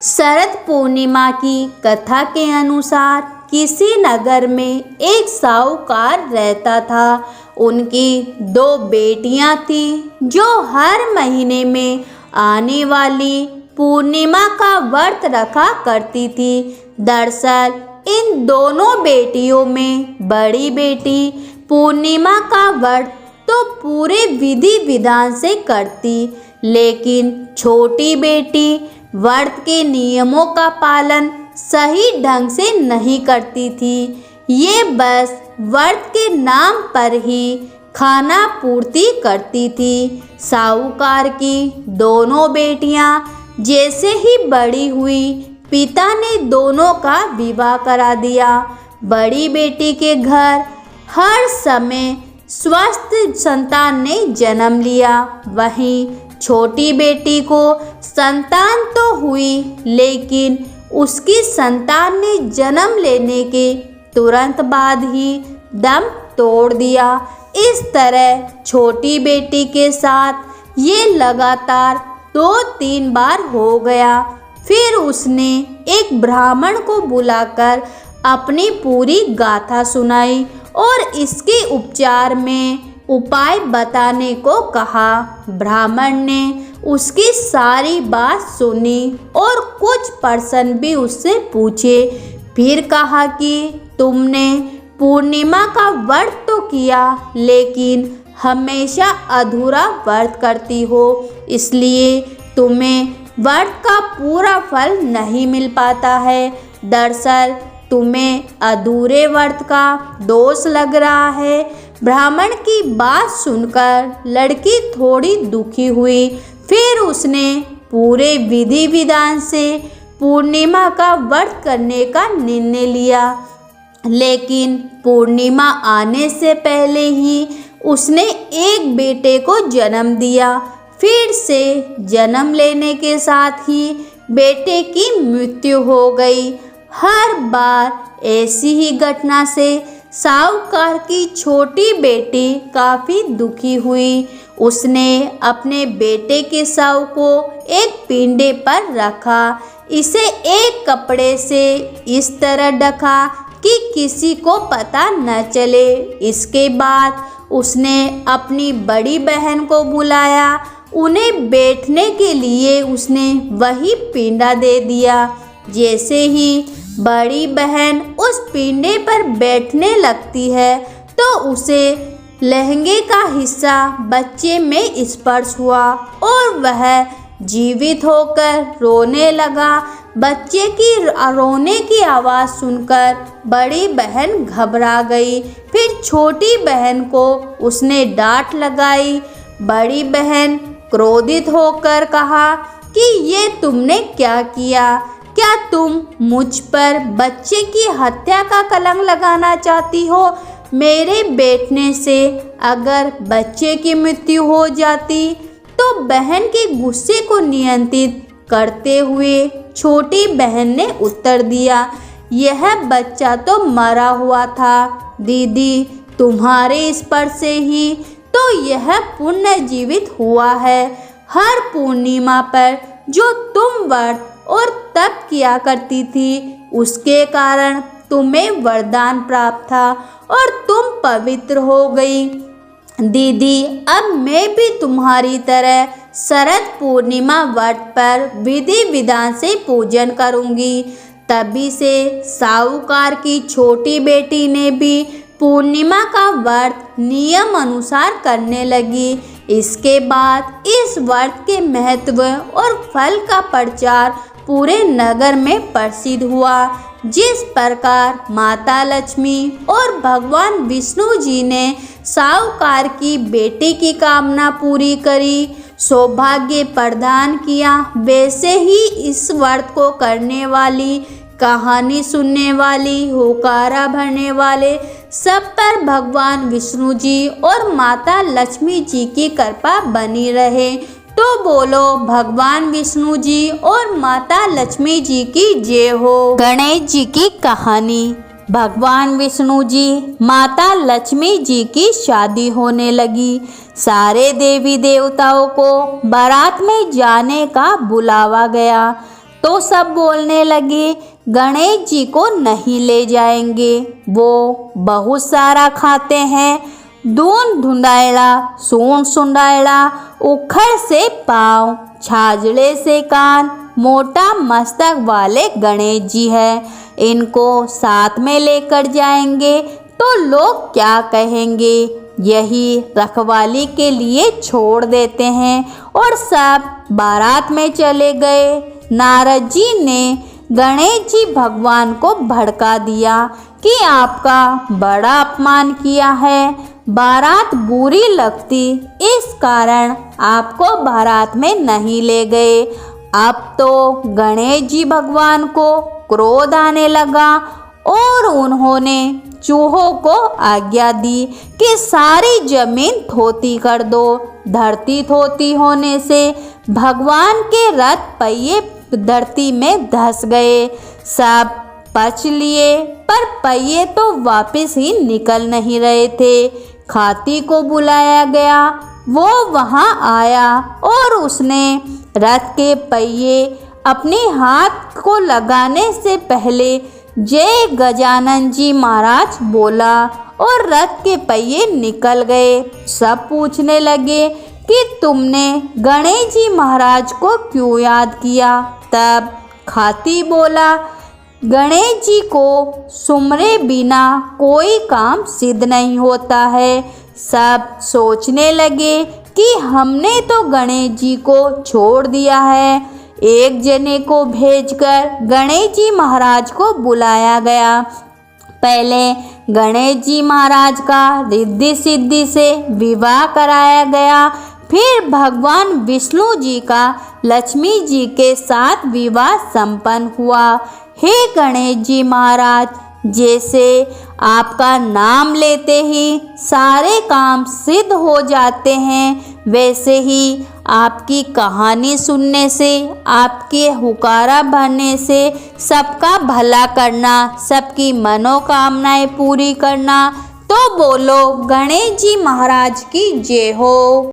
शरद पूर्णिमा की कथा के अनुसार किसी नगर में एक साहूकार रहता था। उनकी दो बेटियां थीं जो हर महीने में आने वाली पूर्णिमा का व्रत रखा करती थी। दरअसल इन दोनों बेटियों में बड़ी बेटी पूर्णिमा का व्रत तो पूरे विधि विधान से करती, लेकिन छोटी बेटी व्रत के नियमों का पालन सही ढंग से नहीं करती थी। ये बस व्रत के नाम पर ही खाना पूर्ति करती थी। साहूकार की दोनों बेटियां जैसे ही बड़ी हुई, पिता ने दोनों का विवाह करा दिया। बड़ी बेटी के घर हर समय स्वस्थ संतान ने जन्म लिया, वहीं छोटी बेटी को संतान तो हुई, लेकिन उसकी संतान ने जन्म लेने के तुरंत बाद ही दम तोड़ दिया। इस तरह छोटी बेटी के साथ ये लगातार 2-3 बार हो गया। फिर उसने एक ब्राह्मण को बुलाकर अपनी पूरी गाथा सुनाई और इसके उपचार में उपाय बताने को कहा। ब्राह्मण ने उसकी सारी बात सुनी और कुछ प्रश्न भी उससे पूछे। फिर कहा कि तुमने पूर्णिमा का व्रत तो किया, लेकिन हमेशा अधूरा व्रत करती हो, इसलिए तुम्हें व्रत का पूरा फल नहीं मिल पाता है। दरअसल तुम्हें अधूरे व्रत का दोष लग रहा है। ब्राह्मण की बात सुनकर लड़की थोड़ी दुखी हुई। फिर उसने पूरे विधि विधान से पूर्णिमा का व्रत करने का निर्णय लिया, लेकिन पूर्णिमा आने से पहले ही उसने एक बेटे को जन्म दिया। फिर से जन्म लेने के साथ ही बेटे की मृत्यु हो गई। हर बार ऐसी ही घटना से साहूकार की छोटी बेटी काफ़ी दुखी हुई। उसने अपने बेटे के शव को एक पिंडे पर रखा, इसे एक कपड़े से इस तरह ढका कि किसी को पता न चले। इसके बाद उसने अपनी बड़ी बहन को बुलाया। उन्हें बैठने के लिए उसने वही पिंडा दे दिया। जैसे ही बड़ी बहन उस पिंडे पर बैठने लगती है तो उसे लहंगे का हिस्सा बच्चे में स्पर्श हुआ और वह जीवित होकर रोने लगा। बच्चे की रोने की आवाज़ सुनकर बड़ी बहन घबरा गई। फिर छोटी बहन को उसने डांट लगाई। बड़ी बहन क्रोधित होकर कहा कि ये तुमने क्या किया? क्या तुम मुझ पर बच्चे की हत्या का कलंक लगाना चाहती हो? मेरे बैठने से अगर बच्चे की मृत्यु हो जाती तो बहन के गुस्से को नियंत्रित करते हुए छोटी बहन ने उत्तर दिया, यह बच्चा तो मरा हुआ था दीदी, तुम्हारे स्पर्श से ही तो यह पुनर्जीवित हुआ है। हर पूर्णिमा पर जो तुम व्रत और तप किया करती थी, उसके कारण तुम्हें वरदान प्राप्त था और तुम पवित्र हो गई। दीदी, अब मैं भी तुम्हारी तरह शरद पूर्णिमा व्रत पर विधि विधान से पूजन करूंगी। तभी से साहूकार की छोटी बेटी ने भी पूर्णिमा का व्रत नियम अनुसार करने लगी। इसके बाद इस व्रत के महत्व और फल का प्रचार पूरे नगर में प्रसिद्ध हुआ। जिस प्रकार माता लक्ष्मी और भगवान विष्णु जी ने साहूकार की बेटी की कामना पूरी करी, सौभाग्य प्रदान किया, वैसे ही इस व्रत को करने वाली, कहानी सुनने वाली, होकारा भरने वाले सब पर भगवान विष्णु जी और माता लक्ष्मी जी की कृपा बनी रहे। तो बोलो भगवान विष्णु जी और माता लक्ष्मी जी की जय हो। गणेश जी की कहानी। भगवान विष्णु जी माता लक्ष्मी जी की शादी होने लगी। सारे देवी देवताओं को बारात में जाने का बुलावा गया। तो सब बोलने लगे गणेश जी को नहीं ले जाएंगे, वो बहुत सारा खाते हैं। दून धुंडायड़ा, सूंड सुंडायड़ा, उखड़ से पाँव, छाजड़े से कान, मोटा मस्तक वाले गणेश जी हैं। इनको साथ में लेकर जाएंगे तो लोग क्या कहेंगे, यही रखवाली के लिए छोड़ देते हैं। और सब बारात में चले गए। नारद जी ने गणेश जी भगवान को भड़का दिया कि आपका बड़ा अपमान किया है, बारात बुरी लगती, इस कारण आपको बारात में नहीं ले गए। अब तो गणेश जी भगवान को क्रोध आने लगा और उन्होंने चूहों को आज्ञा दी कि सारी जमीन थोती कर दो। धरती थोती होने से भगवान के रथ पहिए धरती में धंस गए। सब पच लिए पर पहिए तो वापस ही निकल नहीं रहे थे। खाती को बुलाया गया, वो वहां आया और उसने रथ के पहिए अपने हाथ को लगाने से पहले जय गजानन जी महाराज बोला और रथ के पहिए निकल गए। सब पूछने लगे कि तुमने गणेश जी महाराज को क्यों याद किया। तब खाती बोला, गणेश जी को सुमरे बिना कोई काम सिद्ध नहीं होता है। सब सोचने लगे कि हमने तो गणेश जी को छोड़ दिया है। एक जने को भेजकर गणेश जी महाराज को बुलाया गया। पहले गणेश जी महाराज का रिद्धि सिद्धि से विवाह कराया गया, फिर भगवान विष्णु जी का लक्ष्मी जी के साथ विवाह संपन्न हुआ। हे गणेश जी महाराज, जैसे आपका नाम लेते ही सारे काम सिद्ध हो जाते हैं, वैसे ही आपकी कहानी सुनने से, आपके हुकारा भरने से सबका भला करना, सबकी मनोकामनाएं पूरी करना। तो बोलो गणेश जी महाराज की जय हो।